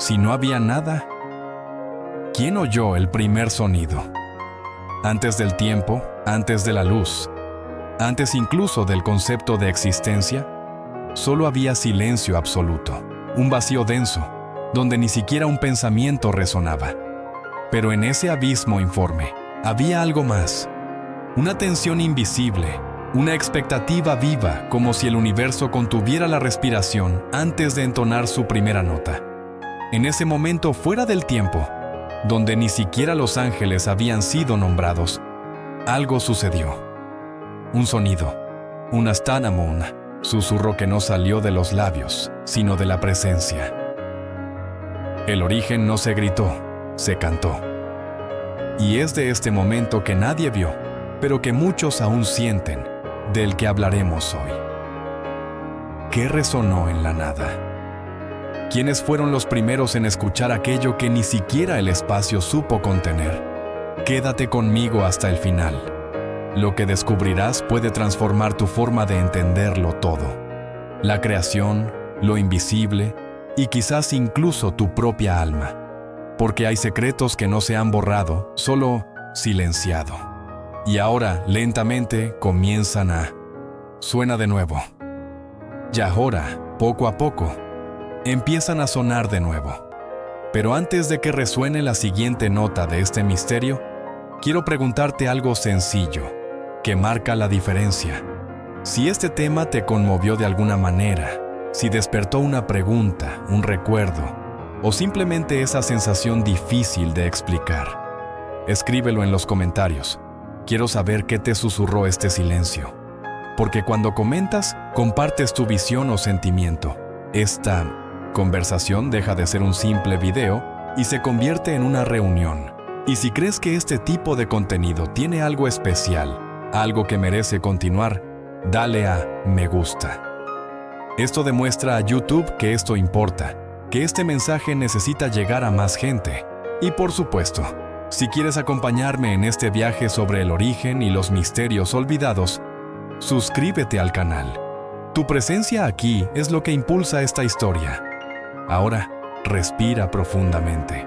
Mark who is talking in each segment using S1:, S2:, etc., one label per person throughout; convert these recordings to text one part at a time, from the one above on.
S1: si no había nada? ¿Quién oyó el primer sonido? Antes del tiempo, antes de la luz, antes incluso del concepto de existencia, solo había silencio absoluto, un vacío denso, donde ni siquiera un pensamiento resonaba. Pero en ese abismo informe, había algo más, una tensión invisible, una expectativa viva, como si el universo contuviera la respiración antes de entonar su primera nota. En ese momento fuera del tiempo, donde ni siquiera los ángeles habían sido nombrados, algo sucedió. Un sonido, un astanamun, susurro que no salió de los labios, sino de la presencia. El origen no se gritó, se cantó. Y es de este momento que nadie vio, pero que muchos aún sienten, del que hablaremos hoy. ¿Qué resonó en la nada? ¿Quiénes fueron los primeros en escuchar aquello que ni siquiera el espacio supo contener? Quédate conmigo hasta el final. Lo que descubrirás puede transformar tu forma de entenderlo todo. La creación, lo invisible y quizás incluso tu propia alma. Porque hay secretos que no se han borrado, solo silenciado. Y ahora, lentamente, comienzan a... Suena de nuevo. Y ahora, poco a poco, empiezan a sonar de nuevo. Pero antes de que resuene la siguiente nota de este misterio, quiero preguntarte algo sencillo, que marca la diferencia. Si este tema te conmovió de alguna manera, si despertó una pregunta, un recuerdo, o simplemente esa sensación difícil de explicar, escríbelo en los comentarios. Quiero saber qué te susurró este silencio. Porque cuando comentas, compartes tu visión o sentimiento. Esta conversación deja de ser un simple video y se convierte en una reunión. Y si crees que este tipo de contenido tiene algo especial, algo que merece continuar, dale a me gusta. Esto demuestra a YouTube que esto importa, que este mensaje necesita llegar a más gente. Y por supuesto, si quieres acompañarme en este viaje sobre el origen y los misterios olvidados, suscríbete al canal. Tu presencia aquí es lo que impulsa esta historia. Ahora, respira profundamente.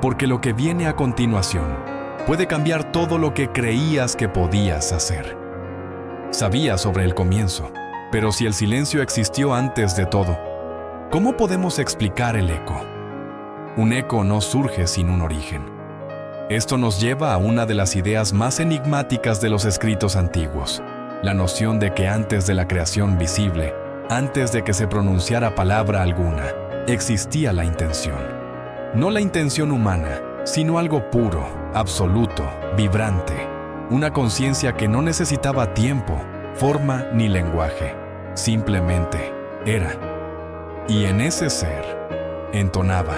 S1: Porque lo que viene a continuación puede cambiar todo lo que creías que podías hacer. Sabías sobre el comienzo, pero si el silencio existió antes de todo, ¿cómo podemos explicar el eco? Un eco no surge sin un origen. Esto nos lleva a una de las ideas más enigmáticas de los escritos antiguos, la noción de que antes de la creación visible, antes de que se pronunciara palabra alguna, existía la intención. No la intención humana, sino algo puro, absoluto, vibrante, una conciencia que no necesitaba tiempo, forma ni lenguaje, simplemente era. Y en ese ser, entonaba.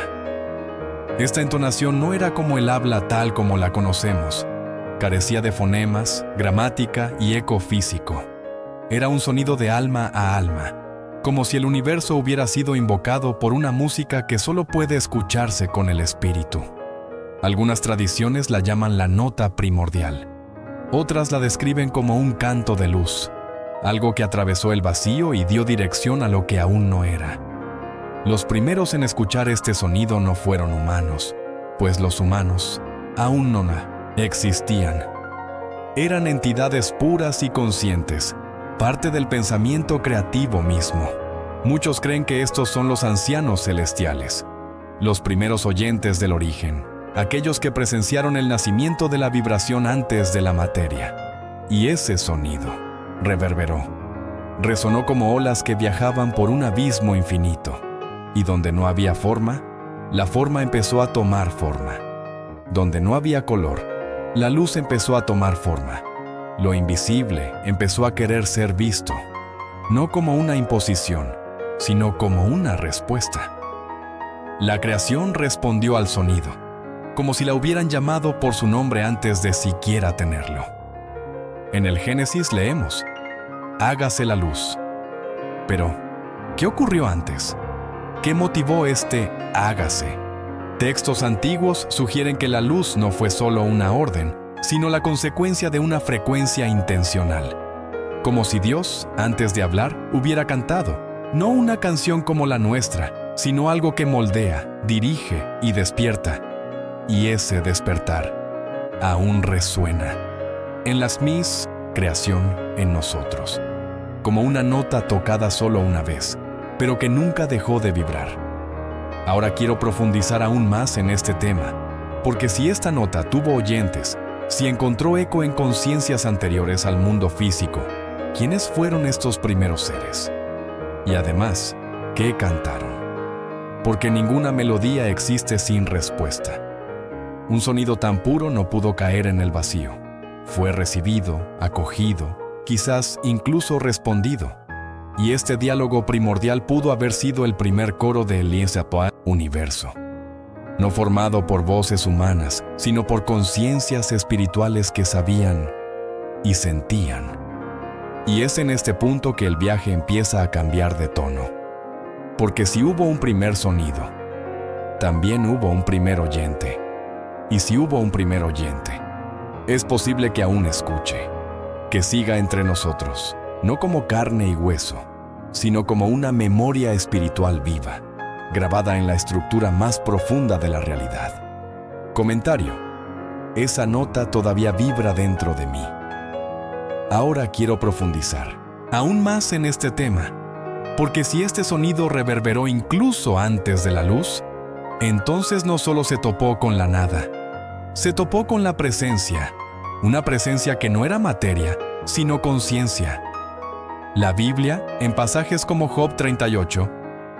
S1: Esta entonación no era como el habla tal como la conocemos. Carecía de fonemas, gramática y eco físico. Era un sonido de alma a alma, como si el universo hubiera sido invocado por una música que solo puede escucharse con el espíritu. Algunas tradiciones la llaman la nota primordial. Otras la describen como un canto de luz, algo que atravesó el vacío y dio dirección a lo que aún no era. Los primeros en escuchar este sonido no fueron humanos, pues los humanos aún no existían. Eran entidades puras y conscientes, parte del pensamiento creativo mismo. Muchos creen que estos son los ancianos celestiales, los primeros oyentes del origen, aquellos que presenciaron el nacimiento de la vibración antes de la materia. Y ese sonido reverberó, resonó como olas que viajaban por un abismo infinito. Y donde no había forma, la forma empezó a tomar forma. Donde no había color, la luz empezó a tomar forma. Lo invisible empezó a querer ser visto, no como una imposición, sino como una respuesta. La creación respondió al sonido, como si la hubieran llamado por su nombre antes de siquiera tenerlo. En el Génesis leemos, hágase la luz. Pero, ¿qué ocurrió antes? ¿Qué motivó este hágase? Textos antiguos sugieren que la luz no fue solo una orden, sino la consecuencia de una frecuencia intencional. Como si Dios, antes de hablar, hubiera cantado, no una canción como la nuestra, sino algo que moldea, dirige y despierta. Y ese despertar aún resuena en las mis creación en nosotros, como una nota tocada solo una vez, pero que nunca dejó de vibrar. Ahora quiero profundizar aún más en este tema, porque si esta nota tuvo oyentes, si encontró eco en conciencias anteriores al mundo físico, ¿quiénes fueron estos primeros seres? Y además, ¿qué cantaron? Porque ninguna melodía existe sin respuesta. Un sonido tan puro no pudo caer en el vacío. Fue recibido, acogido, quizás incluso respondido. Y este diálogo primordial pudo haber sido el primer coro del universo. No formado por voces humanas, sino por conciencias espirituales que sabían y sentían. Y es en este punto que el viaje empieza a cambiar de tono. Porque si hubo un primer sonido, también hubo un primer oyente. Y si hubo un primer oyente, es posible que aún escuche, que siga entre nosotros, no como carne y hueso, sino como una memoria espiritual viva, grabada en la estructura más profunda de la realidad. Comentario: esa nota todavía vibra dentro de mí. Ahora quiero profundizar aún más en este tema, porque si este sonido reverberó incluso antes de la luz, entonces no solo se topó con la nada, se topó con la presencia, una presencia que no era materia, sino conciencia. La Biblia, en pasajes como Job 38,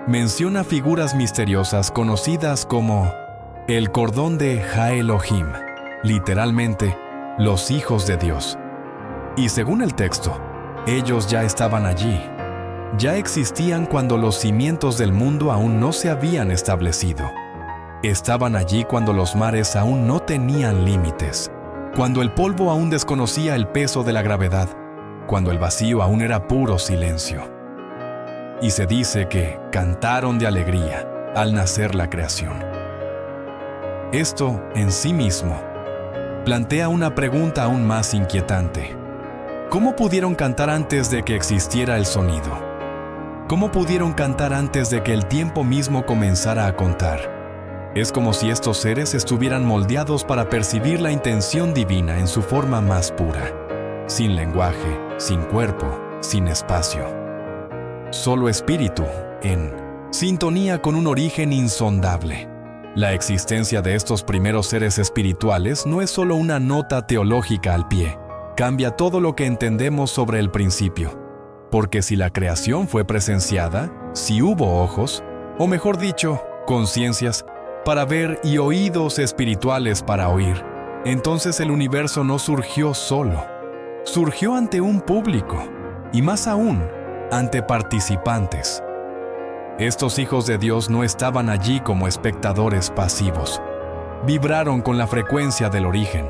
S1: menciona figuras misteriosas conocidas como el cordón de Ha-Elohim, literalmente, los hijos de Dios. Y según el texto, ellos ya estaban allí. Ya existían cuando los cimientos del mundo aún no se habían establecido. Estaban allí cuando los mares aún no tenían límites, cuando el polvo aún desconocía el peso de la gravedad, cuando el vacío aún era puro silencio. Y se dice que cantaron de alegría al nacer la creación. Esto, en sí mismo, plantea una pregunta aún más inquietante. ¿Cómo pudieron cantar antes de que existiera el sonido? ¿Cómo pudieron cantar antes de que el tiempo mismo comenzara a contar? Es como si estos seres estuvieran moldeados para percibir la intención divina en su forma más pura, sin lenguaje, sin cuerpo, sin espacio. Solo espíritu, en sintonía con un origen insondable. La existencia de estos primeros seres espirituales no es solo una nota teológica al pie, cambia todo lo que entendemos sobre el principio. Porque si la creación fue presenciada, si hubo ojos, o mejor dicho, conciencias, para ver y oídos espirituales para oír, entonces el universo no surgió solo. Surgió ante un público, y más aún, ante participantes. Estos hijos de Dios no estaban allí como espectadores pasivos. Vibraron con la frecuencia del origen.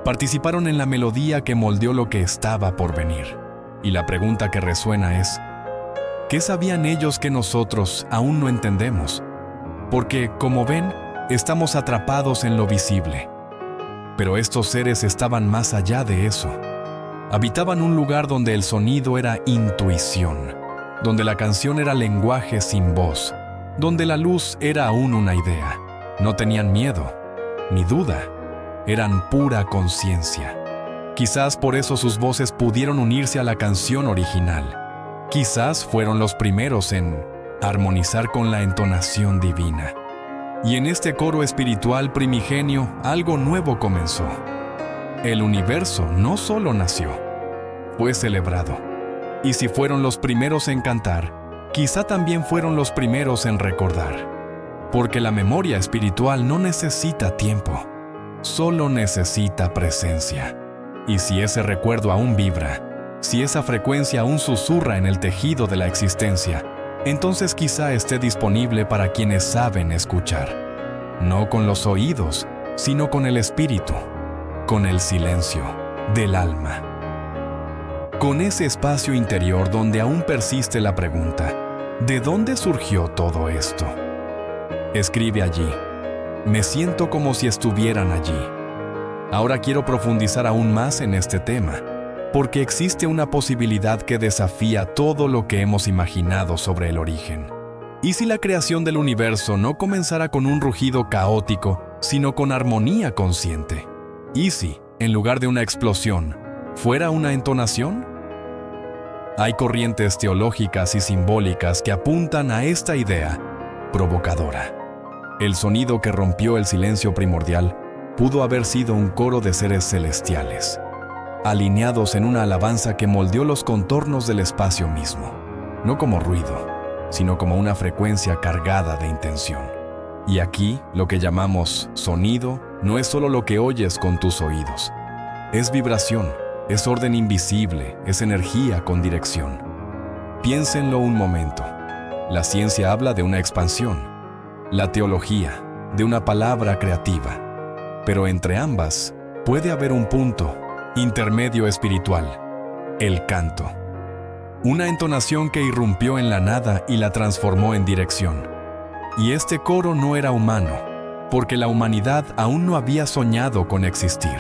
S1: Participaron en la melodía que moldeó lo que estaba por venir. Y la pregunta que resuena es: ¿qué sabían ellos que nosotros aún no entendemos? Porque, como ven, estamos atrapados en lo visible. Pero estos seres estaban más allá de eso. Habitaban un lugar donde el sonido era intuición, donde la canción era lenguaje sin voz, donde la luz era aún una idea. No tenían miedo, ni duda, eran pura conciencia. Quizás por eso sus voces pudieron unirse a la canción original. Quizás fueron los primeros en armonizar con la entonación divina. Y en este coro espiritual primigenio, algo nuevo comenzó. El universo no solo nació, fue celebrado. Y si fueron los primeros en cantar, quizá también fueron los primeros en recordar. Porque la memoria espiritual no necesita tiempo, solo necesita presencia. Y si ese recuerdo aún vibra, si esa frecuencia aún susurra en el tejido de la existencia, entonces quizá esté disponible para quienes saben escuchar. No con los oídos, sino con el espíritu, con el silencio del alma. Con ese espacio interior donde aún persiste la pregunta: ¿de dónde surgió todo esto? Escribe allí: me siento como si estuvieran allí. Ahora quiero profundizar aún más en este tema, porque existe una posibilidad que desafía todo lo que hemos imaginado sobre el origen. ¿Y si la creación del universo no comenzara con un rugido caótico, sino con armonía consciente? ¿Y si, en lugar de una explosión, fuera una entonación? Hay corrientes teológicas y simbólicas que apuntan a esta idea provocadora. El sonido que rompió el silencio primordial pudo haber sido un coro de seres celestiales, alineados en una alabanza que moldeó los contornos del espacio mismo, no como ruido, sino como una frecuencia cargada de intención. Y aquí, lo que llamamos sonido no es solo lo que oyes con tus oídos. Es vibración, es orden invisible, es energía con dirección. Piénsenlo un momento. La ciencia habla de una expansión, la teología, de una palabra creativa. Pero entre ambas puede haber un punto intermedio espiritual, el canto. Una entonación que irrumpió en la nada y la transformó en dirección. Y este coro no era humano, porque la humanidad aún no había soñado con existir.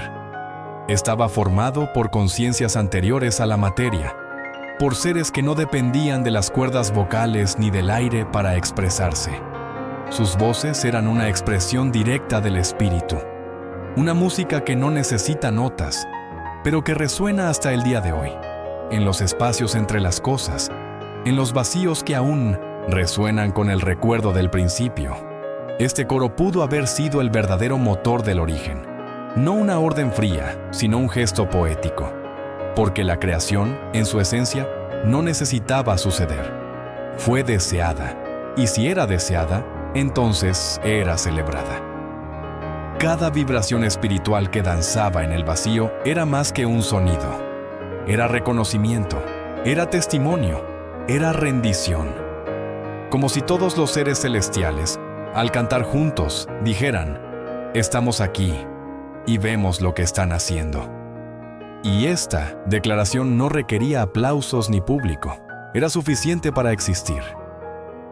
S1: Estaba formado por conciencias anteriores a la materia, por seres que no dependían de las cuerdas vocales ni del aire para expresarse. Sus voces eran una expresión directa del espíritu, una música que no necesita notas, pero que resuena hasta el día de hoy, en los espacios entre las cosas, en los vacíos que aún resuenan con el recuerdo del principio. Este coro pudo haber sido el verdadero motor del origen, no una orden fría, sino un gesto poético, porque la creación, en su esencia, no necesitaba suceder. Fue deseada, y si era deseada, entonces era celebrada. Cada vibración espiritual que danzaba en el vacío era más que un sonido. Era reconocimiento, era testimonio, era rendición. Como si todos los seres celestiales, al cantar juntos, dijeran: estamos aquí y vemos lo que están haciendo. Y esta declaración no requería aplausos ni público, era suficiente para existir.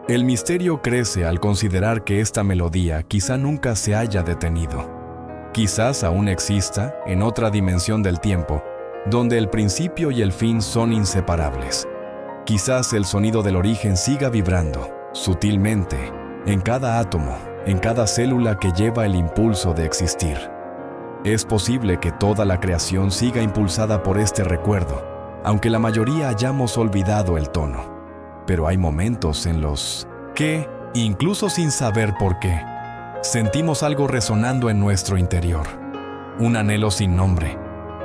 S1: El misterio crece al considerar que esta melodía quizá nunca se haya detenido. Quizás aún exista en otra dimensión del tiempo, donde el principio y el fin son inseparables. Quizás el sonido del origen siga vibrando, sutilmente, en cada átomo, en cada célula que lleva el impulso de existir. Es posible que toda la creación siga impulsada por este recuerdo, aunque la mayoría hayamos olvidado el tono. Pero hay momentos en los que, incluso sin saber por qué, sentimos algo resonando en nuestro interior. Un anhelo sin nombre,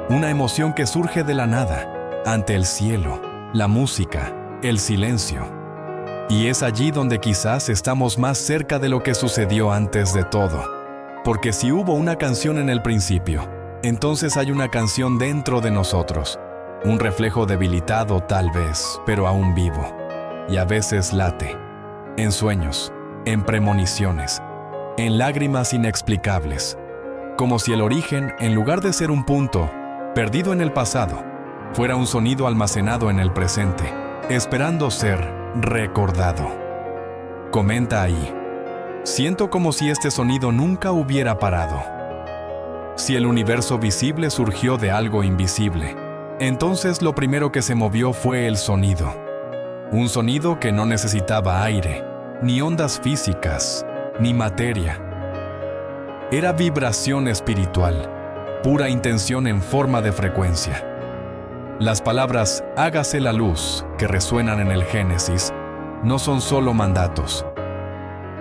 S1: una emoción que surge de la nada, ante el cielo, la música, el silencio. Y es allí donde quizás estamos más cerca de lo que sucedió antes de todo. Porque si hubo una canción en el principio, entonces hay una canción dentro de nosotros. Un reflejo debilitado tal vez, pero aún vivo. Y a veces late, en sueños, en premoniciones, en lágrimas inexplicables, como si el origen, en lugar de ser un punto perdido en el pasado, fuera un sonido almacenado en el presente, esperando ser recordado. Comenta ahí: siento como si este sonido nunca hubiera parado. Si el universo visible surgió de algo invisible, entonces lo primero que se movió fue el sonido. Un sonido que no necesitaba aire, ni ondas físicas, ni materia. Era vibración espiritual, pura intención en forma de frecuencia. Las palabras "hágase la luz" que resuenan en el Génesis no son solo mandatos.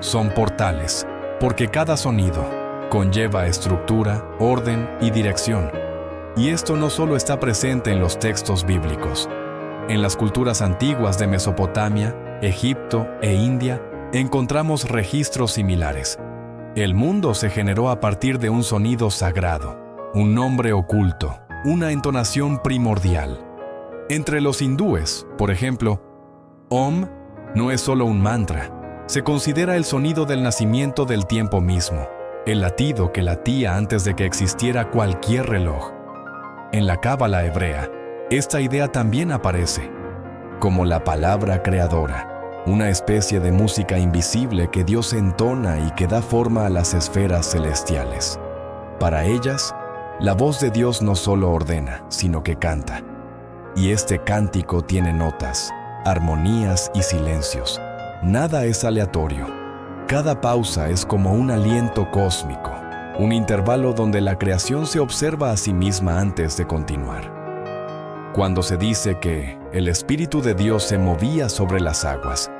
S1: Son portales, porque cada sonido conlleva estructura, orden y dirección. Y esto no solo está presente en los textos bíblicos. En las culturas antiguas de Mesopotamia, Egipto e India, encontramos registros similares. El mundo se generó a partir de un sonido sagrado, un nombre oculto, una entonación primordial. Entre los hindúes, por ejemplo, Om no es solo un mantra, se considera el sonido del nacimiento del tiempo mismo, el latido que latía antes de que existiera cualquier reloj. En la cábala hebrea, esta idea también aparece, como la palabra creadora, una especie de música invisible que Dios entona y que da forma a las esferas celestiales. Para ellas, la voz de Dios no solo ordena, sino que canta. Y este cántico tiene notas, armonías y silencios, Nada es aleatorio. Cada pausa es como un aliento cósmico, un intervalo donde la creación se observa a sí misma antes de continuar. Cuando se dice que el Espíritu de Dios se movía sobre las aguas,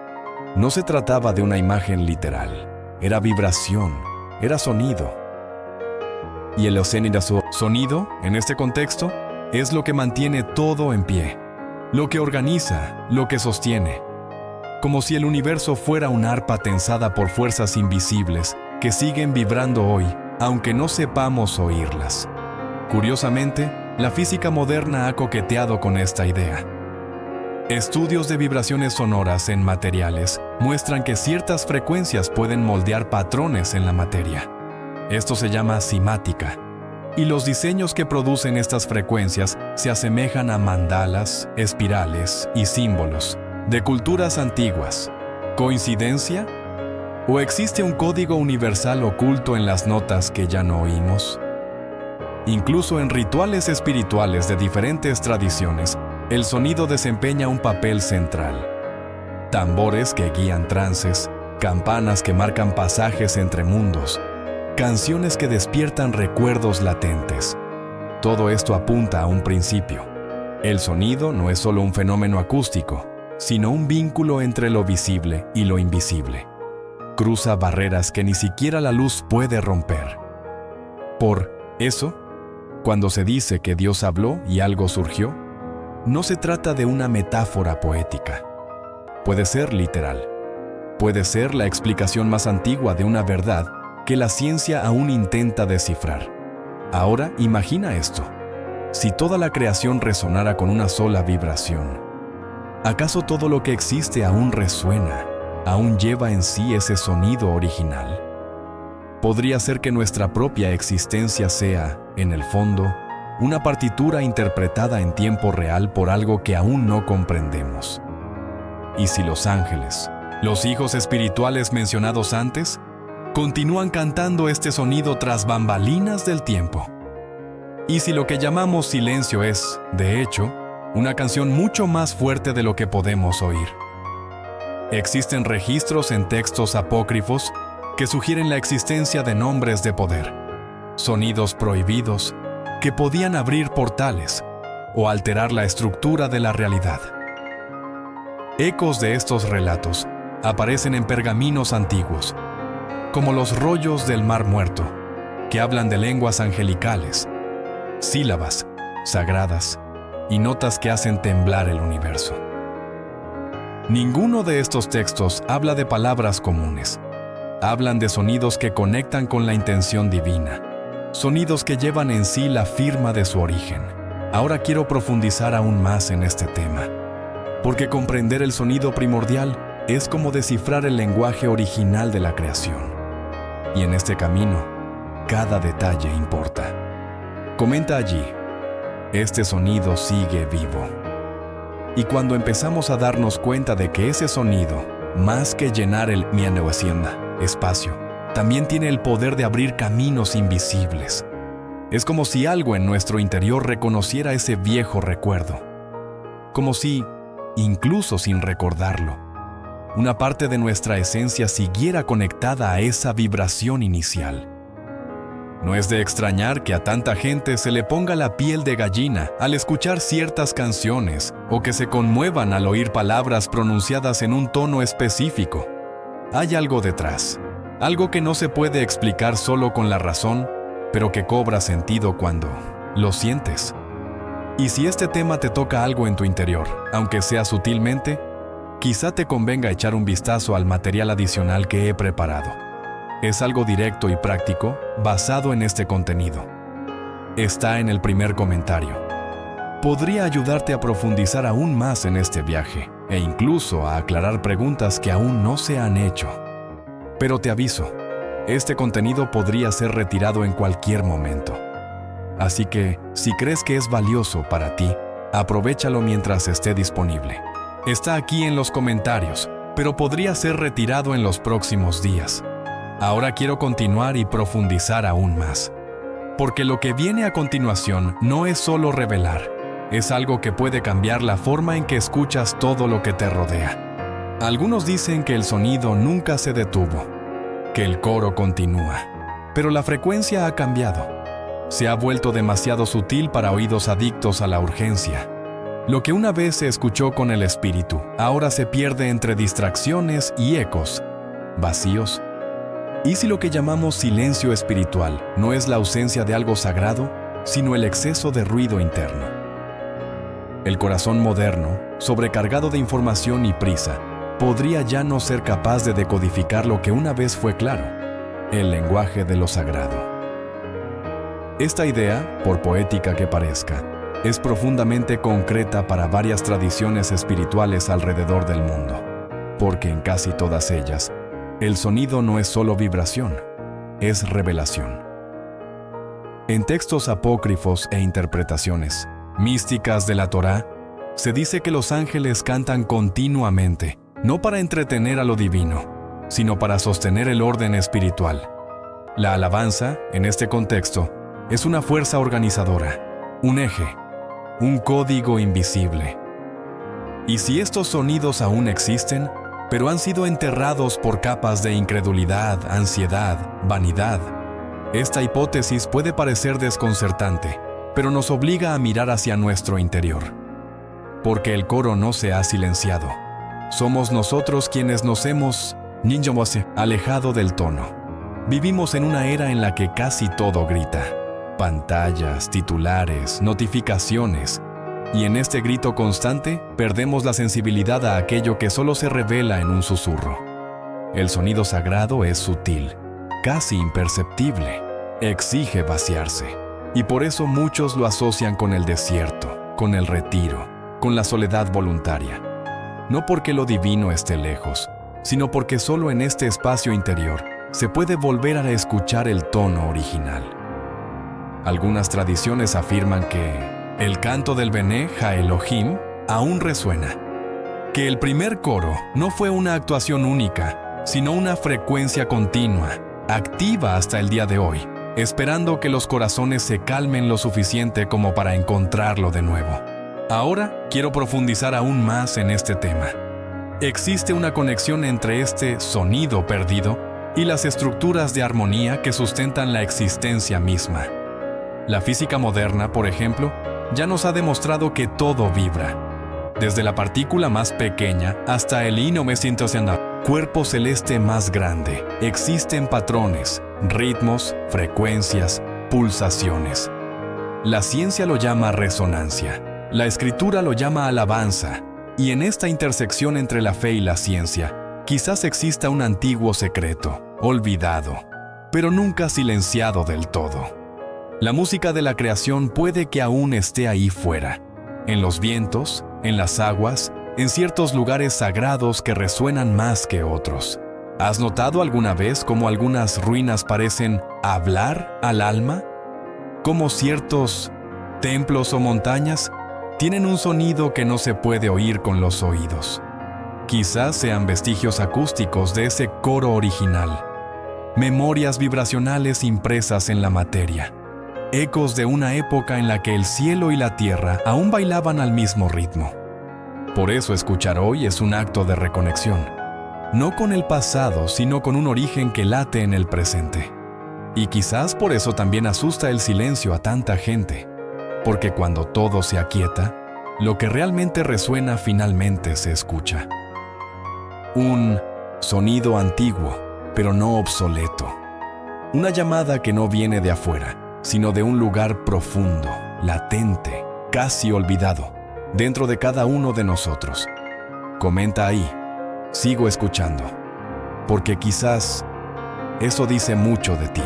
S1: no se trataba de una imagen literal, era vibración, era sonido. Y el sonido, en este contexto, es lo que mantiene todo en pie, lo que organiza, lo que sostiene. Como si el universo fuera un arpa tensada por fuerzas invisibles que siguen vibrando hoy, aunque no sepamos oírlas. Curiosamente, la física moderna ha coqueteado con esta idea. Estudios de vibraciones sonoras en materiales muestran que ciertas frecuencias pueden moldear patrones en la materia. Esto se llama cimática, y los diseños que producen estas frecuencias se asemejan a mandalas, espirales y símbolos de culturas antiguas. ¿Coincidencia? ¿O existe un código universal oculto en las notas que ya no oímos? Incluso en rituales espirituales de diferentes tradiciones, el sonido desempeña un papel central. Tambores que guían trances, campanas que marcan pasajes entre mundos, canciones que despiertan recuerdos latentes. Todo esto apunta a un principio. El sonido no es solo un fenómeno acústico, sino un vínculo entre lo visible y lo invisible. Cruza barreras que ni siquiera la luz puede romper. Por eso, cuando se dice que Dios habló y algo surgió, no se trata de una metáfora poética. Puede ser literal. Puede ser la explicación más antigua de una verdad que la ciencia aún intenta descifrar. Ahora imagina esto. Si toda la creación resonara con una sola vibración, ¿acaso todo lo que existe aún resuena, aún lleva en sí ese sonido original? Podría ser que nuestra propia existencia sea, en el fondo, una partitura interpretada en tiempo real por algo que aún no comprendemos. ¿Y si los ángeles, los hijos espirituales mencionados antes, continúan cantando este sonido tras bambalinas del tiempo? ¿Y si lo que llamamos silencio es, de hecho, una canción mucho más fuerte de lo que podemos oír? Existen registros en textos apócrifos que sugieren la existencia de nombres de poder, sonidos prohibidos que podían abrir portales o alterar la estructura de la realidad. Ecos de estos relatos aparecen en pergaminos antiguos, como los rollos del Mar Muerto, que hablan de lenguas angelicales, sílabas sagradas y notas que hacen temblar el universo. Ninguno de estos textos habla de palabras comunes. Hablan de sonidos que conectan con la intención divina, sonidos que llevan en sí la firma de su origen. Ahora quiero profundizar aún más en este tema, porque comprender el sonido primordial es como descifrar el lenguaje original de la creación. Y en este camino, cada detalle importa. Comenta allí, este sonido sigue vivo. Y cuando empezamos a darnos cuenta de que ese sonido, más que llenar el espacio, también tiene el poder de abrir caminos invisibles. Es como si algo en nuestro interior reconociera ese viejo recuerdo. Como si, incluso sin recordarlo, una parte de nuestra esencia siguiera conectada a esa vibración inicial. No es de extrañar que a tanta gente se le ponga la piel de gallina al escuchar ciertas canciones o que se conmuevan al oír palabras pronunciadas en un tono específico. Hay algo detrás, algo que no se puede explicar solo con la razón, pero que cobra sentido cuando lo sientes. Y si este tema te toca algo en tu interior, aunque sea sutilmente, quizá te convenga echar un vistazo al material adicional que he preparado. Es algo directo y práctico, basado en este contenido. Está en el primer comentario. Podría ayudarte a profundizar aún más en este viaje, e incluso a aclarar preguntas que aún no se han hecho. Pero te aviso, este contenido podría ser retirado en cualquier momento. Así que, si crees que es valioso para ti, aprovéchalo mientras esté disponible. Está aquí en los comentarios, pero podría ser retirado en los próximos días. Ahora quiero continuar y profundizar aún más. Porque lo que viene a continuación no es solo revelar, es algo que puede cambiar la forma en que escuchas todo lo que te rodea. Algunos dicen que el sonido nunca se detuvo, que el coro continúa, pero la frecuencia ha cambiado. Se ha vuelto demasiado sutil para oídos adictos a la urgencia. Lo que una vez se escuchó con el espíritu, ahora se pierde entre distracciones y ecos, vacíos. ¿Y si lo que llamamos silencio espiritual no es la ausencia de algo sagrado, sino el exceso de ruido interno? El corazón moderno, sobrecargado de información y prisa, podría ya no ser capaz de decodificar lo que una vez fue claro, el lenguaje de lo sagrado. Esta idea, por poética que parezca, es profundamente concreta para varias tradiciones espirituales alrededor del mundo, porque en casi todas ellas, el sonido no es solo vibración, es revelación. En textos apócrifos e interpretaciones místicas de la Torá, se dice que los ángeles cantan continuamente, no para entretener a lo divino, sino para sostener el orden espiritual. La alabanza, en este contexto, es una fuerza organizadora, un eje, un código invisible. Y si estos sonidos aún existen, pero han sido enterrados por capas de incredulidad, ansiedad, vanidad, esta hipótesis puede parecer desconcertante, pero nos obliga a mirar hacia nuestro interior. Porque el coro no se ha silenciado. Somos nosotros quienes nos hemos alejado del tono. Vivimos en una era en la que casi todo grita. Pantallas, titulares, notificaciones. Y en este grito constante, perdemos la sensibilidad a aquello que solo se revela en un susurro. El sonido sagrado es sutil, casi imperceptible. Exige vaciarse. Y por eso muchos lo asocian con el desierto, con el retiro, con la soledad voluntaria. No porque lo divino esté lejos, sino porque solo en este espacio interior se puede volver a escuchar el tono original. Algunas tradiciones afirman que el canto del Bené Ha-Elohim aún resuena, que el primer coro no fue una actuación única, sino una frecuencia continua, activa hasta el día de hoy, esperando que los corazones se calmen lo suficiente como para encontrarlo de nuevo. Ahora quiero profundizar aún más en este tema. Existe una conexión entre este sonido perdido y las estructuras de armonía que sustentan la existencia misma. La física moderna, por ejemplo, ya nos ha demostrado que todo vibra. Desde la partícula más pequeña hasta el cuerpo celeste más grande, existen patrones, ritmos, frecuencias, pulsaciones. La ciencia lo llama resonancia. La escritura lo llama alabanza, y en esta intersección entre la fe y la ciencia, quizás exista un antiguo secreto, olvidado, pero nunca silenciado del todo. La música de la creación puede que aún esté ahí fuera, en los vientos, en las aguas, en ciertos lugares sagrados que resuenan más que otros. ¿Has notado alguna vez cómo algunas ruinas parecen hablar al alma? ¿Cómo ciertos templos o montañas tienen un sonido que no se puede oír con los oídos? Quizás sean vestigios acústicos de ese coro original, memorias vibracionales impresas en la materia, ecos de una época en la que el cielo y la tierra aún bailaban al mismo ritmo. Por eso escuchar hoy es un acto de reconexión, no con el pasado, sino con un origen que late en el presente. Y quizás por eso también asusta el silencio a tanta gente, porque cuando todo se aquieta, lo que realmente resuena finalmente se escucha. Un sonido antiguo, pero no obsoleto. Una llamada que no viene de afuera, sino de un lugar profundo, latente, casi olvidado, dentro de cada uno de nosotros. Comenta ahí, sigo escuchando, porque quizás eso dice mucho de ti.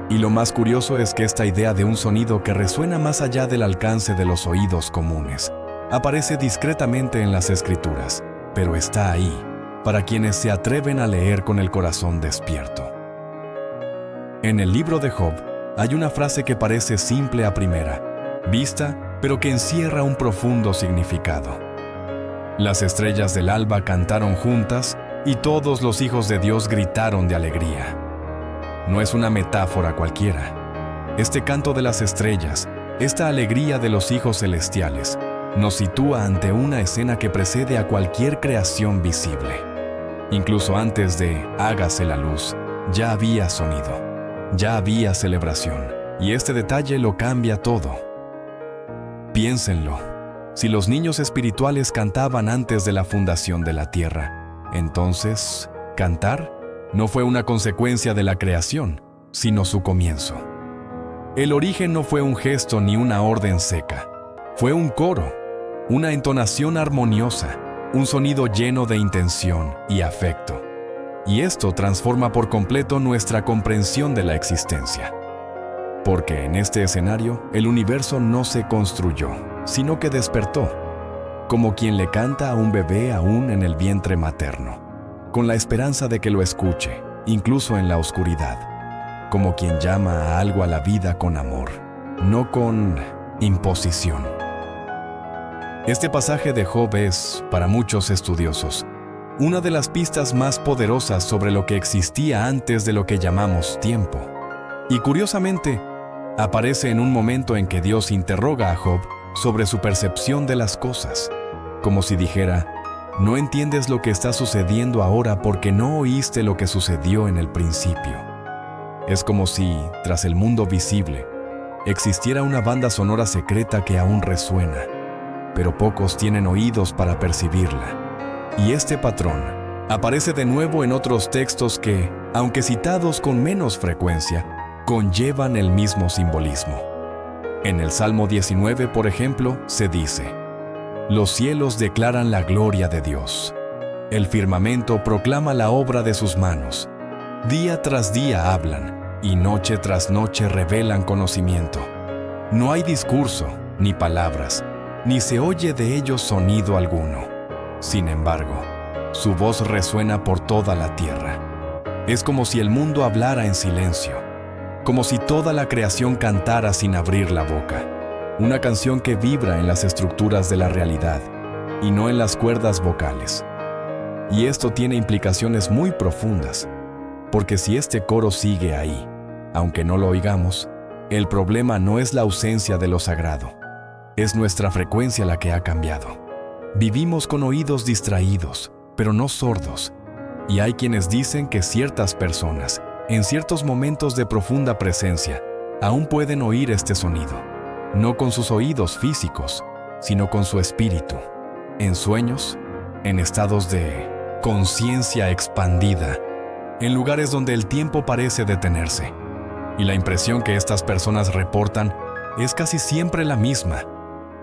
S1: Y lo más curioso es que esta idea de un sonido que resuena más allá del alcance de los oídos comunes aparece discretamente en las Escrituras, pero está ahí, para quienes se atreven a leer con el corazón despierto. En el libro de Job hay una frase que parece simple a primera vista, pero que encierra un profundo significado. Las estrellas del alba cantaron juntas y todos los hijos de Dios gritaron de alegría. No es una metáfora cualquiera. Este canto de las estrellas, esta alegría de los hijos celestiales, nos sitúa ante una escena que precede a cualquier creación visible. Incluso antes de hágase la luz, ya había sonido, ya había celebración, y este detalle lo cambia todo. Piénsenlo, si los niños espirituales cantaban antes de la fundación de la tierra, entonces, cantar no fue una consecuencia de la creación, sino su comienzo. El origen no fue un gesto ni una orden seca, fue un coro, una entonación armoniosa, un sonido lleno de intención y afecto. Y esto transforma por completo nuestra comprensión de la existencia. Porque en este escenario, el universo no se construyó, sino que despertó, como quien le canta a un bebé aún en el vientre materno, con la esperanza de que lo escuche, incluso en la oscuridad, como quien llama a algo a la vida con amor, no con imposición. Este pasaje de Job es, para muchos estudiosos, una de las pistas más poderosas sobre lo que existía antes de lo que llamamos tiempo. Y curiosamente, aparece en un momento en que Dios interroga a Job sobre su percepción de las cosas, como si dijera, no entiendes lo que está sucediendo ahora porque no oíste lo que sucedió en el principio. Es como si, tras el mundo visible, existiera una banda sonora secreta que aún resuena, pero pocos tienen oídos para percibirla. Y este patrón aparece de nuevo en otros textos que, aunque citados con menos frecuencia, conllevan el mismo simbolismo. En el Salmo 19, por ejemplo, se dice: los cielos declaran la gloria de Dios. El firmamento proclama la obra de sus manos. Día tras día hablan, y noche tras noche revelan conocimiento. No hay discurso, ni palabras, ni se oye de ellos sonido alguno. Sin embargo, su voz resuena por toda la tierra. Es como si el mundo hablara en silencio, como si toda la creación cantara sin abrir la boca. Una canción que vibra en las estructuras de la realidad y no en las cuerdas vocales. Y esto tiene implicaciones muy profundas, porque si este coro sigue ahí, aunque no lo oigamos, el problema no es la ausencia de lo sagrado, es nuestra frecuencia la que ha cambiado. Vivimos con oídos distraídos, pero no sordos, y hay quienes dicen que ciertas personas, en ciertos momentos de profunda presencia, aún pueden oír este sonido, no con sus oídos físicos, sino con su espíritu, en sueños, en estados de conciencia expandida, en lugares donde el tiempo parece detenerse. Y la impresión que estas personas reportan es casi siempre la misma.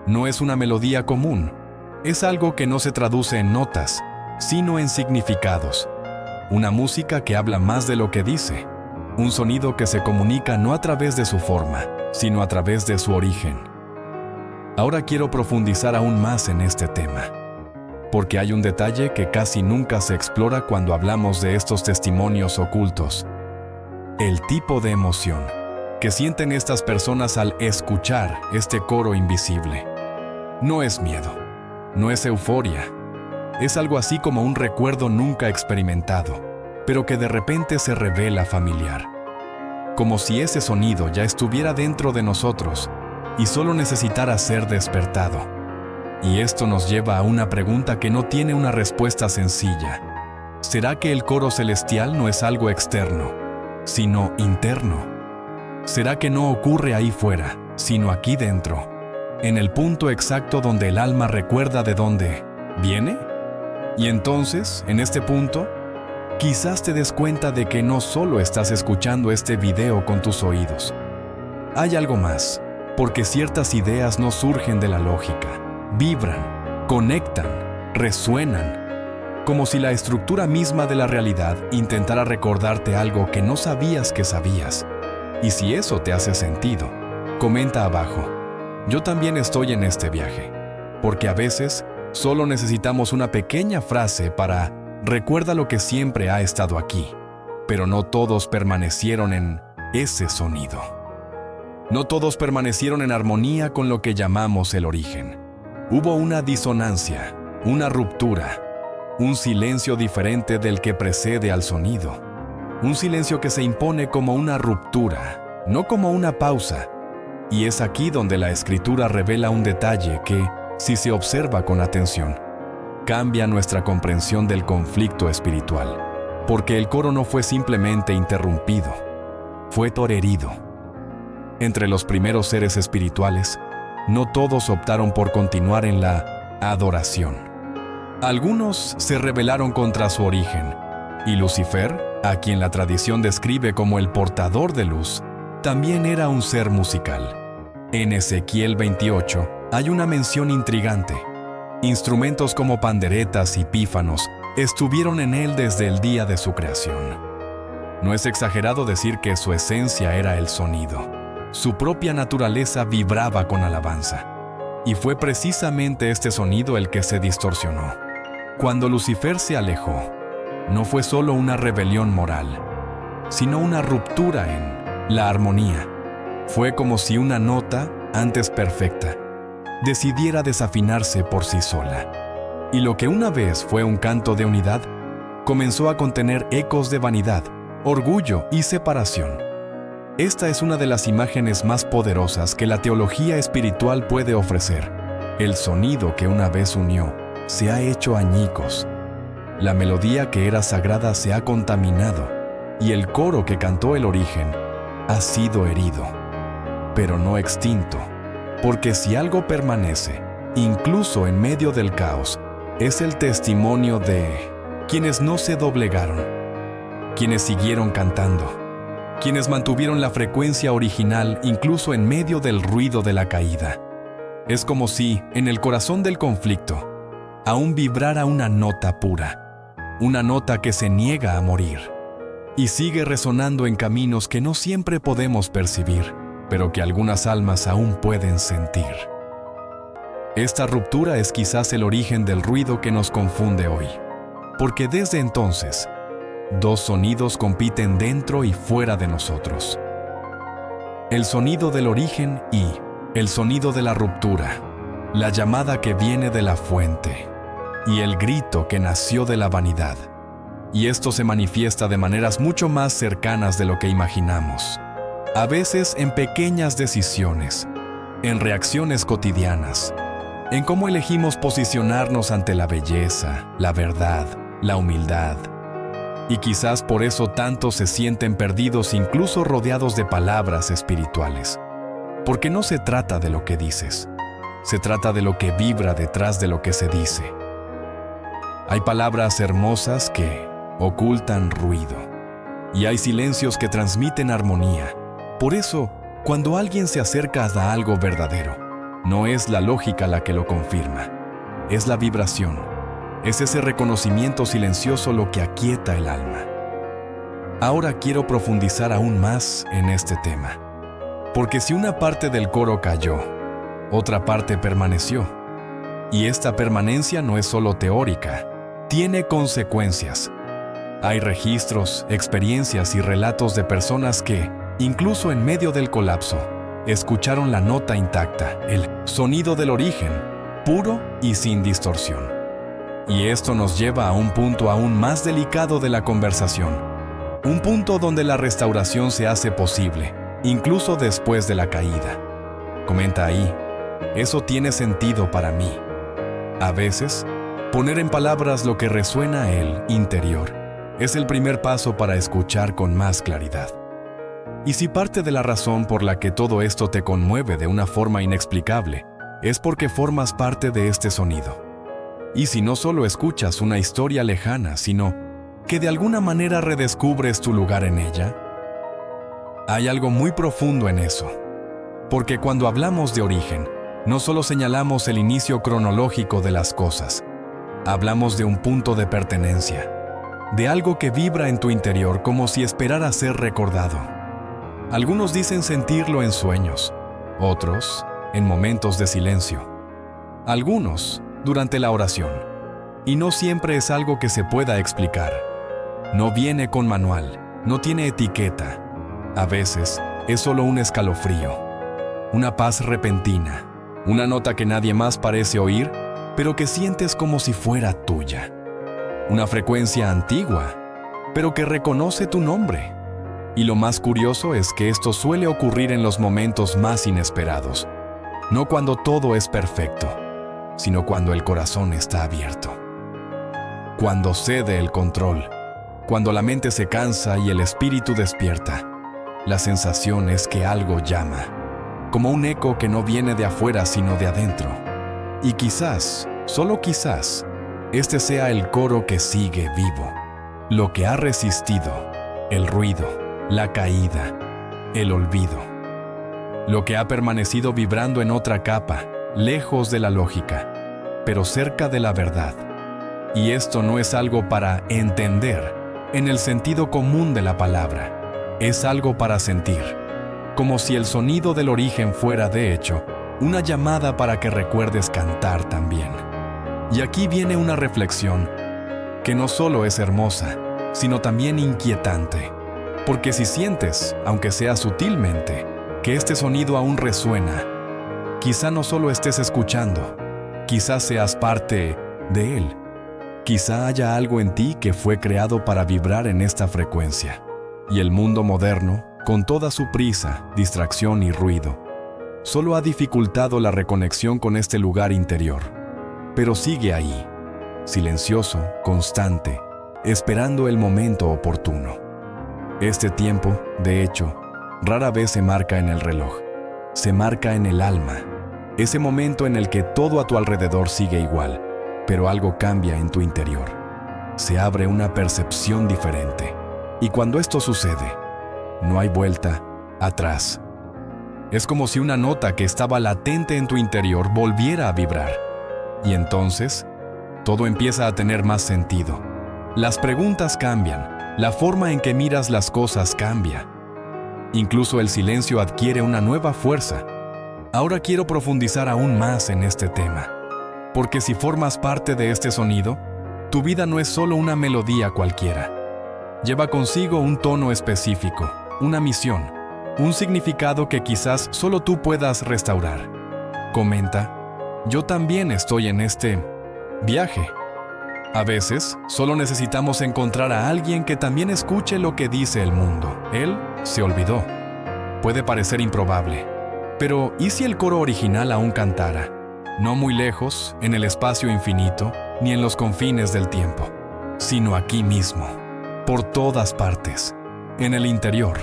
S1: No es una melodía común, es algo que no se traduce en notas, sino en significados. Una música que habla más de lo que dice, un sonido que se comunica no a través de su forma, sino a través de su origen. Ahora quiero profundizar aún más en este tema, porque hay un detalle que casi nunca se explora cuando hablamos de estos testimonios ocultos: el tipo de emoción que sienten estas personas al escuchar este coro invisible. No es miedo, no es euforia, es algo así como un recuerdo nunca experimentado, pero que de repente se revela familiar. Como si ese sonido ya estuviera dentro de nosotros y solo necesitara ser despertado. Y esto nos lleva a una pregunta que no tiene una respuesta sencilla. ¿Será que el coro celestial no es algo externo, sino interno? ¿Será que no ocurre ahí fuera, sino aquí dentro, en el punto exacto donde el alma recuerda de dónde viene? Y entonces, en este punto, quizás te des cuenta de que no solo estás escuchando este video con tus oídos. Hay algo más, porque ciertas ideas no surgen de la lógica, vibran, conectan, resuenan, como si la estructura misma de la realidad intentara recordarte algo que no sabías que sabías. Y si eso te hace sentido, comenta abajo: yo también estoy en este viaje, porque a veces solo necesitamos una pequeña frase para recuerda lo que siempre ha estado aquí, pero no todos permanecieron en ese sonido. No todos permanecieron en armonía con lo que llamamos el origen. Hubo una disonancia, una ruptura, un silencio diferente del que precede al sonido. Un silencio que se impone como una ruptura, no como una pausa. Y es aquí donde la Escritura revela un detalle que, si se observa con atención, cambia nuestra comprensión del conflicto espiritual, porque el coro no fue simplemente interrumpido, fue torerido. Entre los primeros seres espirituales, no todos optaron por continuar en la adoración. Algunos se rebelaron contra su origen, y Lucifer, a quien la tradición describe como el portador de luz, también era un ser musical. En Ezequiel 28 hay una mención intrigante. Instrumentos como panderetas y pífanos estuvieron en él desde el día de su creación. No es exagerado decir que su esencia era el sonido. Su propia naturaleza vibraba con alabanza. Y fue precisamente este sonido el que se distorsionó. Cuando Lucifer se alejó, no fue solo una rebelión moral, sino una ruptura en la armonía. Fue como si una nota, antes perfecta, decidiera desafinarse por sí sola. Y lo que una vez fue un canto de unidad, comenzó a contener ecos de vanidad, orgullo y separación. Esta es una de las imágenes más poderosas que la teología espiritual puede ofrecer. El sonido que una vez unió se ha hecho añicos. La melodía que era sagrada se ha contaminado y el coro que cantó el origen ha sido herido, pero no extinto, porque si algo permanece, incluso en medio del caos, es el testimonio de quienes no se doblegaron, quienes siguieron cantando, quienes mantuvieron la frecuencia original incluso en medio del ruido de la caída. Es como si, en el corazón del conflicto, aún vibrara una nota pura, una nota que se niega a morir, y sigue resonando en caminos que no siempre podemos percibir, pero que algunas almas aún pueden sentir. Esta ruptura es quizás el origen del ruido que nos confunde hoy, porque desde entonces, dos sonidos compiten dentro y fuera de nosotros. El sonido del origen y el sonido de la ruptura, la llamada que viene de la fuente y el grito que nació de la vanidad. Y esto se manifiesta de maneras mucho más cercanas de lo que imaginamos. A veces en pequeñas decisiones, en reacciones cotidianas, en cómo elegimos posicionarnos ante la belleza, la verdad, la humildad. Y quizás por eso tantos se sienten perdidos incluso rodeados de palabras espirituales. Porque no se trata de lo que dices, se trata de lo que vibra detrás de lo que se dice. Hay palabras hermosas que ocultan ruido, y hay silencios que transmiten armonía. Por eso, cuando alguien se acerca a algo verdadero, no es la lógica la que lo confirma, es la vibración. Es ese reconocimiento silencioso lo que aquieta el alma. Ahora quiero profundizar aún más en este tema, porque si una parte del coro cayó, otra parte permaneció. Y esta permanencia no es solo teórica, tiene consecuencias. Hay registros, experiencias y relatos de personas que, incluso en medio del colapso, escucharon la nota intacta, el sonido del origen, puro y sin distorsión. Y esto nos lleva a un punto aún más delicado de la conversación, un punto donde la restauración se hace posible, incluso después de la caída. Comenta ahí, eso tiene sentido para mí. A veces, poner en palabras lo que resuena a el interior es el primer paso para escuchar con más claridad. Y si parte de la razón por la que todo esto te conmueve de una forma inexplicable es porque formas parte de este sonido. Y si no solo escuchas una historia lejana, sino que de alguna manera redescubres tu lugar en ella, hay algo muy profundo en eso. Porque cuando hablamos de origen, no solo señalamos el inicio cronológico de las cosas, hablamos de un punto de pertenencia, de algo que vibra en tu interior como si esperara ser recordado. Algunos dicen sentirlo en sueños, otros en momentos de silencio, algunos durante la oración. Y no siempre es algo que se pueda explicar. No viene con manual, no tiene etiqueta. A veces es solo un escalofrío, una paz repentina, una nota que nadie más parece oír, pero que sientes como si fuera tuya. Una frecuencia antigua, pero que reconoce tu nombre. Y lo más curioso es que esto suele ocurrir en los momentos más inesperados, no cuando todo es perfecto, sino cuando el corazón está abierto. Cuando cede el control, cuando la mente se cansa y el espíritu despierta, la sensación es que algo llama, como un eco que no viene de afuera sino de adentro. Y quizás, solo quizás, este sea el coro que sigue vivo, lo que ha resistido el ruido, la caída, el olvido, lo que ha permanecido vibrando en otra capa, lejos de la lógica, pero cerca de la verdad. Y esto no es algo para entender en el sentido común de la palabra, es algo para sentir, como si el sonido del origen fuera, de hecho, una llamada para que recuerdes cantar también. Y aquí viene una reflexión que no solo es hermosa, sino también inquietante, porque si sientes, aunque sea sutilmente, que este sonido aún resuena, quizá no solo estés escuchando, quizás seas parte de él. Quizá haya algo en ti que fue creado para vibrar en esta frecuencia. Y el mundo moderno, con toda su prisa, distracción y ruido, solo ha dificultado la reconexión con este lugar interior. Pero sigue ahí, silencioso, constante, esperando el momento oportuno. Este tiempo, de hecho, rara vez se marca en el reloj, se marca en el alma, ese momento en el que todo a tu alrededor sigue igual, pero algo cambia en tu interior. Se abre una percepción diferente. Y cuando esto sucede, no hay vuelta atrás. Es como si una nota que estaba latente en tu interior volviera a vibrar. Y entonces, todo empieza a tener más sentido. Las preguntas cambian, la forma en que miras las cosas cambia. Incluso el silencio adquiere una nueva fuerza. Ahora quiero profundizar aún más en este tema. Porque si formas parte de este sonido, tu vida no es solo una melodía cualquiera. Lleva consigo un tono específico, una misión, un significado que quizás solo tú puedas restaurar. Comenta, yo también estoy en este viaje. A veces, solo necesitamos encontrar a alguien que también escuche lo que dice el mundo. Él se olvidó. Puede parecer improbable, pero ¿y si el coro original aún cantara? No muy lejos, en el espacio infinito, ni en los confines del tiempo, sino aquí mismo, por todas partes, en el interior,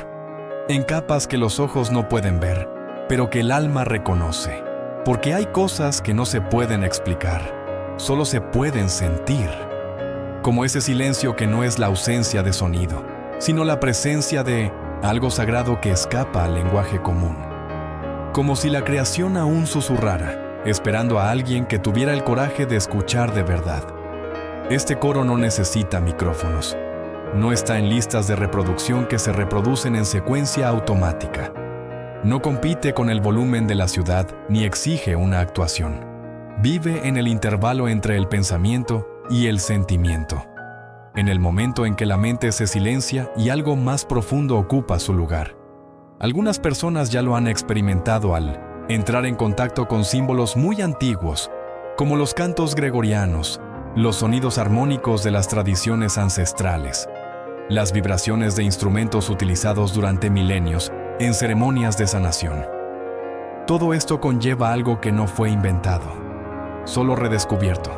S1: en capas que los ojos no pueden ver, pero que el alma reconoce, porque hay cosas que no se pueden explicar, solo se pueden sentir, como ese silencio que no es la ausencia de sonido, sino la presencia de algo sagrado que escapa al lenguaje común, como si la creación aún susurrara, esperando a alguien que tuviera el coraje de escuchar de verdad. Este coro no necesita micrófonos. No está en listas de reproducción que se reproducen en secuencia automática. No compite con el volumen de la ciudad ni exige una actuación. Vive en el intervalo entre el pensamiento y el sentimiento. En el momento en que la mente se silencia y algo más profundo ocupa su lugar. Algunas personas ya lo han experimentado al entrar en contacto con símbolos muy antiguos, como los cantos gregorianos, los sonidos armónicos de las tradiciones ancestrales, las vibraciones de instrumentos utilizados durante milenios en ceremonias de sanación. Todo esto conlleva algo que no fue inventado, solo redescubierto.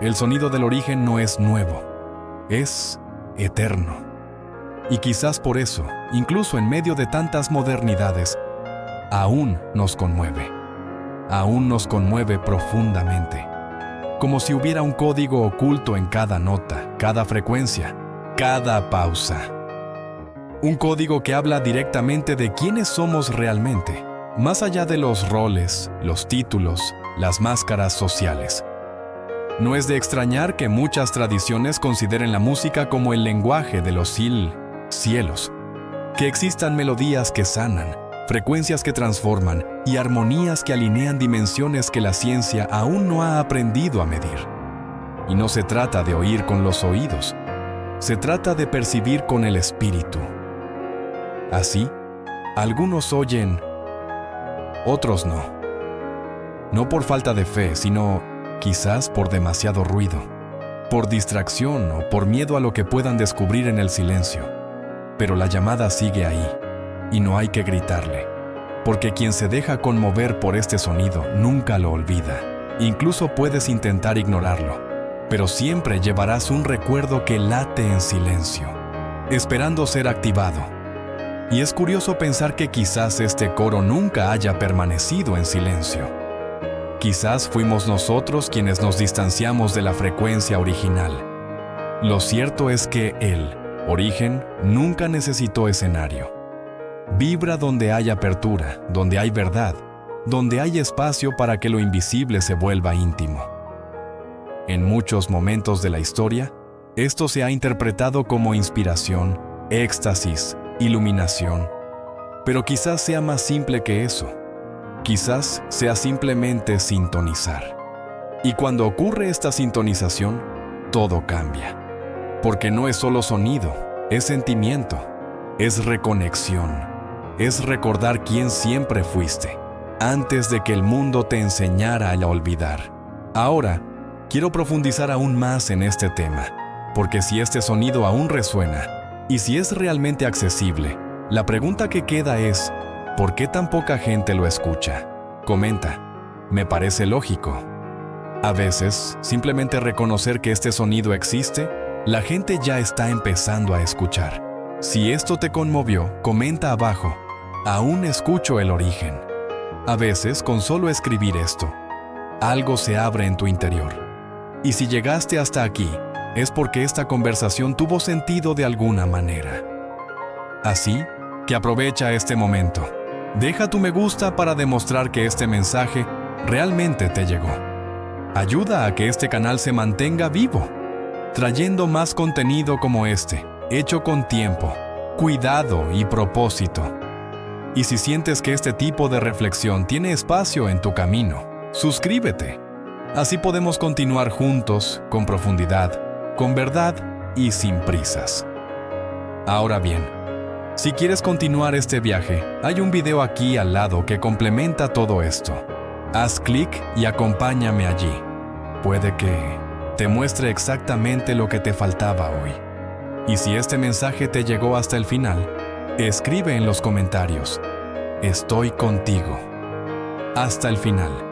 S1: El sonido del origen no es nuevo, es eterno. Y quizás por eso, incluso en medio de tantas modernidades, aún nos conmueve profundamente, como si hubiera un código oculto en cada nota, cada frecuencia, cada pausa. Un código que habla directamente de quiénes somos realmente, más allá de los roles, los títulos, las máscaras sociales. No es de extrañar que muchas tradiciones consideren la música como el lenguaje de los cielos, que existan melodías que sanan, frecuencias que transforman y armonías que alinean dimensiones que la ciencia aún no ha aprendido a medir. Y no se trata de oír con los oídos, se trata de percibir con el espíritu. Así, algunos oyen, otros no. No por falta de fe, sino quizás por demasiado ruido, por distracción o por miedo a lo que puedan descubrir en el silencio. Pero la llamada sigue ahí. Y no hay que gritarle, porque quien se deja conmover por este sonido nunca lo olvida. Incluso puedes intentar ignorarlo, pero siempre llevarás un recuerdo que late en silencio, esperando ser activado. Y es curioso pensar que quizás este coro nunca haya permanecido en silencio. Quizás fuimos nosotros quienes nos distanciamos de la frecuencia original. Lo cierto es que el origen nunca necesitó escenario. Vibra donde hay apertura, donde hay verdad, donde hay espacio para que lo invisible se vuelva íntimo. En muchos momentos de la historia, esto se ha interpretado como inspiración, éxtasis, iluminación. Pero quizás sea más simple que eso. Quizás sea simplemente sintonizar. Y cuando ocurre esta sintonización, todo cambia. Porque no es solo sonido, es sentimiento, es reconexión, es recordar quién siempre fuiste, antes de que el mundo te enseñara a olvidar. Ahora, quiero profundizar aún más en este tema, porque si este sonido aún resuena, y si es realmente accesible, la pregunta que queda es, ¿por qué tan poca gente lo escucha? Comenta, me parece lógico. A veces, simplemente reconocer que este sonido existe, la gente ya está empezando a escuchar. Si esto te conmovió, comenta abajo, aún escucho el origen. A veces, con solo escribir esto, algo se abre en tu interior. Y si llegaste hasta aquí, es porque esta conversación tuvo sentido de alguna manera. Así que aprovecha este momento. Deja tu me gusta para demostrar que este mensaje realmente te llegó. Ayuda a que este canal se mantenga vivo, trayendo más contenido como este, hecho con tiempo, cuidado y propósito. Y si sientes que este tipo de reflexión tiene espacio en tu camino, suscríbete. Así podemos continuar juntos, con profundidad, con verdad y sin prisas. Ahora bien, si quieres continuar este viaje, hay un video aquí al lado que complementa todo esto. Haz clic y acompáñame allí. Puede que te muestre exactamente lo que te faltaba hoy. Y si este mensaje te llegó hasta el final, escribe en los comentarios, estoy contigo. Hasta el final.